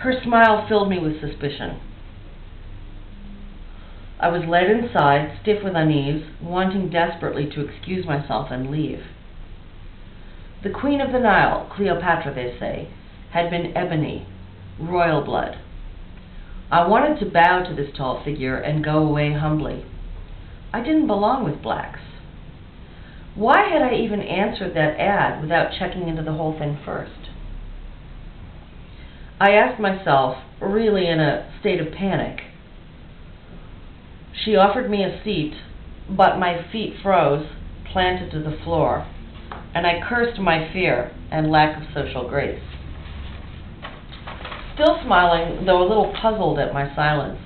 Her smile filled me with suspicion. I was led inside, stiff with unease, wanting desperately to excuse myself and leave. The Queen of the Nile, Cleopatra they say, had been ebony, royal blood. I wanted to bow to this tall figure and go away humbly. I didn't belong with blacks. Why had I even answered that ad without checking into the whole thing first? I asked myself, really in a state of panic. She offered me a seat, but my feet froze, planted to the floor, and I cursed my fear and lack of social grace. Still smiling, though a little puzzled at my silence,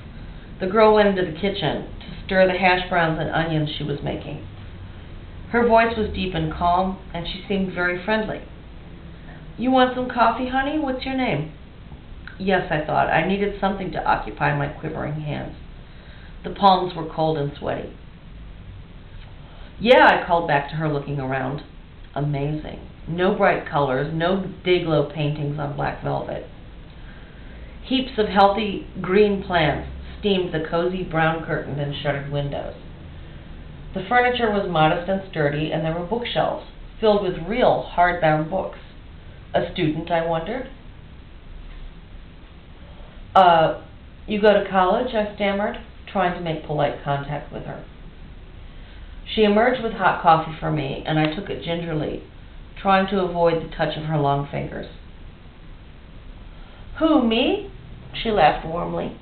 the girl went into the kitchen to stir the hash browns and onions she was making. Her voice was deep and calm, and she seemed very friendly. "You want some coffee, honey? What's your name?" Yes, I thought. I needed something to occupy my quivering hands. The palms were cold and sweaty. "Yeah," I called back to her, looking around. Amazing. No bright colors, no day-glow paintings on black velvet. Heaps of healthy green plants steamed the cozy brown curtained and shuttered windows. The furniture was modest and sturdy, and there were bookshelves filled with real hardbound books. A student, I wondered. You go to college?" I stammered, trying to make polite contact with her. She emerged with hot coffee for me, and I took it gingerly, trying to avoid the touch of her long fingers. "Who, me?" She laughed warmly.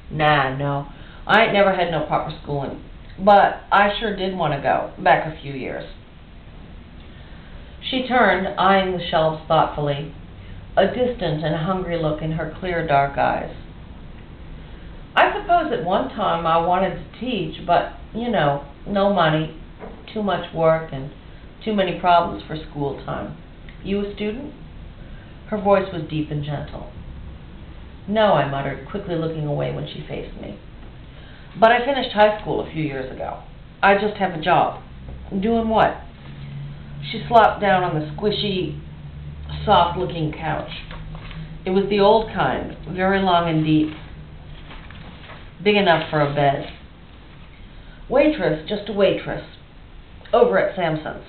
"Nah, no. I ain't never had no proper schooling, but I sure did want to go, back a few years." She turned, eyeing the shelves thoughtfully, a distant and hungry look in her clear, dark eyes. "I suppose at one time I wanted to teach, but, no money, too much work, and too many problems for school time. You a student?" Her voice was deep and gentle. "No," I muttered, quickly looking away when she faced me. "But I finished high school a few years ago. I just have a job." "Doing what?" She slopped down on the squishy, soft-looking couch. It was the old kind, very long and deep, big enough for a bed. "Waitress, just a waitress. Over at Samson's."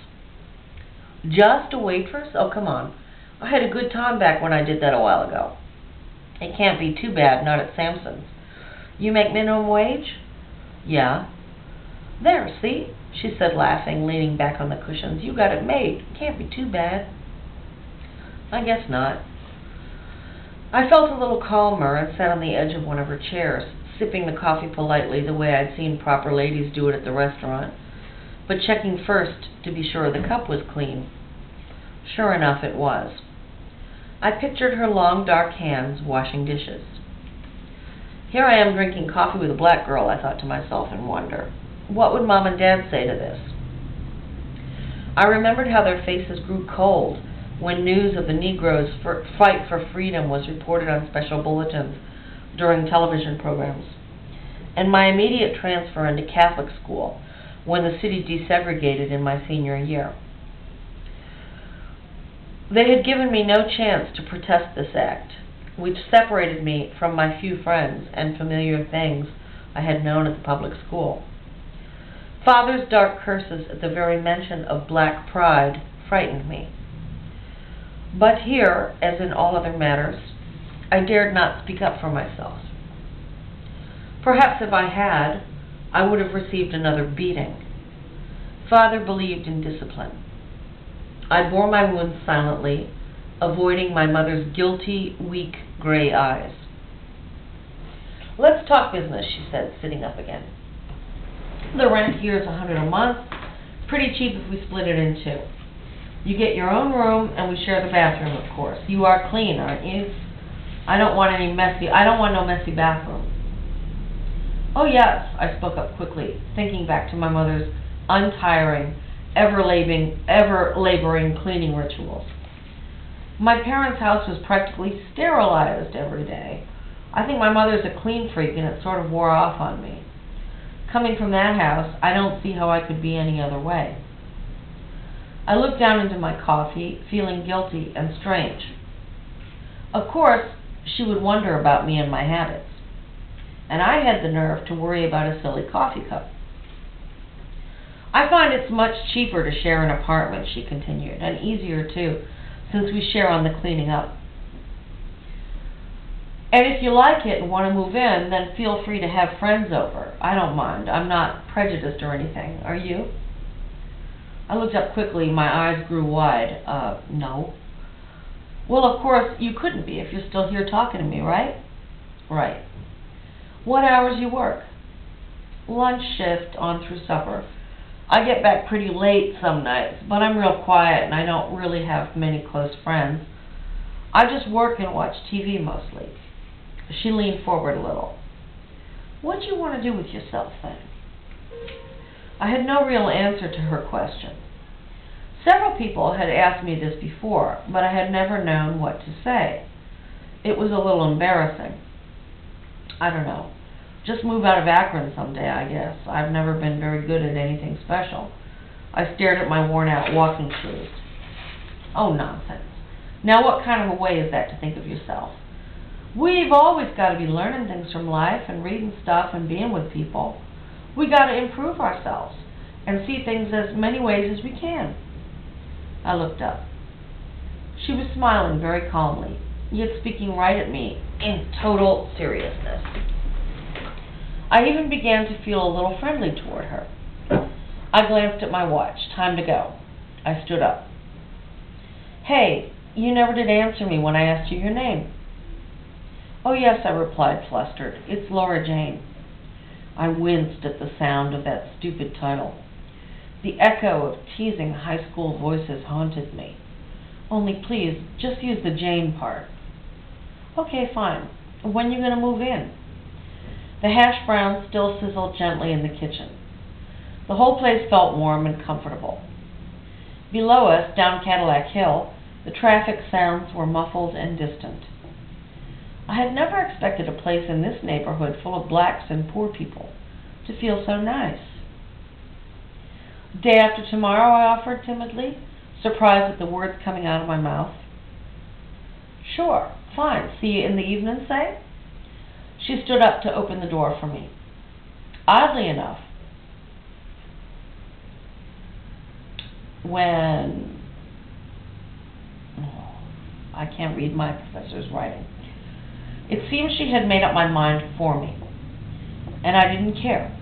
"Just a waitress? Oh, come on. I had a good time back when I did that a while ago." "It can't be too bad, not at Samson's. You make minimum wage?" "Yeah." "There, see?" she said, laughing, leaning back on the cushions. "You got it made. Can't be too bad." "I guess not." I felt a little calmer and sat on the edge of one of her chairs, sipping the coffee politely the way I'd seen proper ladies do it at the restaurant, but checking first to be sure the cup was clean. Sure enough, it was. I pictured her long, dark hands washing dishes. Here I am drinking coffee with a black girl, I thought to myself in wonder. What would Mom and Dad say to this? I remembered how their faces grew cold when news of the Negroes' fight for freedom was reported on special bulletins during television programs, and my immediate transfer into Catholic school when the city desegregated in my senior year. They had given me no chance to protest this act, which separated me from my few friends and familiar things I had known at the public school. Father's dark curses at the very mention of black pride frightened me. But here, as in all other matters, I dared not speak up for myself. Perhaps if I had, I would have received another beating. Father believed in discipline. I bore my wounds silently, avoiding my mother's guilty, weak, gray eyes. "Let's talk business," she said, sitting up again. "The rent here is $100 a month. Pretty cheap if we split it in two. You get your own room, and we share the bathroom, of course. You are clean, aren't you? I don't want no messy bathroom." "Oh, yes," I spoke up quickly, thinking back to my mother's untiring, ever-laboring cleaning rituals. My parents' house was practically sterilized every day. I think my mother's a clean freak, and it sort of wore off on me. Coming from that house, I don't see how I could be any other way. I looked down into my coffee, feeling guilty and strange. Of course, she would wonder about me and my habits. And I had the nerve to worry about a silly coffee cup. I find it's much cheaper to share an apartment, she continued, and easier too, since we share on the cleaning up. And if you like it and want to move in, then feel free to have friends over. I don't mind. I'm not prejudiced or anything. Are you? I looked up quickly. My eyes grew wide. No. Well, of course, you couldn't be if you're still here talking to me, right? Right. What hours you work? Lunch shift on through supper. I get back pretty late some nights, but I'm real quiet and I don't really have many close friends. I just work and watch TV mostly. She leaned forward a little. What do you want to do with yourself then? I had no real answer to her question. Several people had asked me this before, but I had never known what to say. It was a little embarrassing. I don't know. Just move out of Akron someday, I guess. I've never been very good at anything special. I stared at my worn-out walking shoes. Oh, nonsense. Now what kind of a way is that to think of yourself? We've always got to be learning things from life and reading stuff and being with people. We got to improve ourselves and see things as many ways as we can. I looked up. She was smiling very calmly, yet speaking right at me in total seriousness. I even began to feel a little friendly toward her. I glanced at my watch. Time to go. I stood up. Hey, you never did answer me when I asked you your name. Oh, yes, I replied, flustered. It's Laura Jane. I winced at the sound of that stupid title. The echo of teasing high school voices haunted me. Only please, just use the Jane part. Okay, fine. When you going to move in? The hash browns still sizzled gently in the kitchen. The whole place felt warm and comfortable. Below us, down Cadillac Hill, the traffic sounds were muffled and distant. I had never expected a place in this neighborhood full of blacks and poor people to feel so nice. Day after tomorrow, I offered timidly, surprised at the words coming out of my mouth. Sure, fine. See you in the evening, say? She stood up to open the door for me. Oddly enough, I can't read my professor's writing. It seemed she had made up my mind for me, and I didn't care.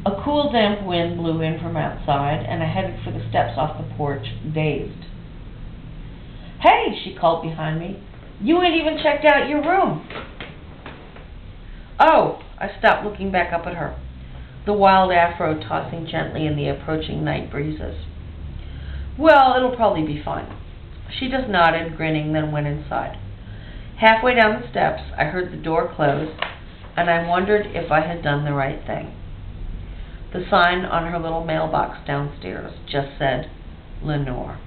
A cool, damp wind blew in from outside, and I headed for the steps off the porch, dazed. Hey, she called behind me. You ain't even checked out your room. Oh, I stopped looking back up at her, the wild afro tossing gently in the approaching night breezes. Well, it'll probably be fine. She just nodded, grinning, then went inside. Halfway down the steps, I heard the door close, and I wondered if I had done the right thing. The sign on her little mailbox downstairs just said, Lenore.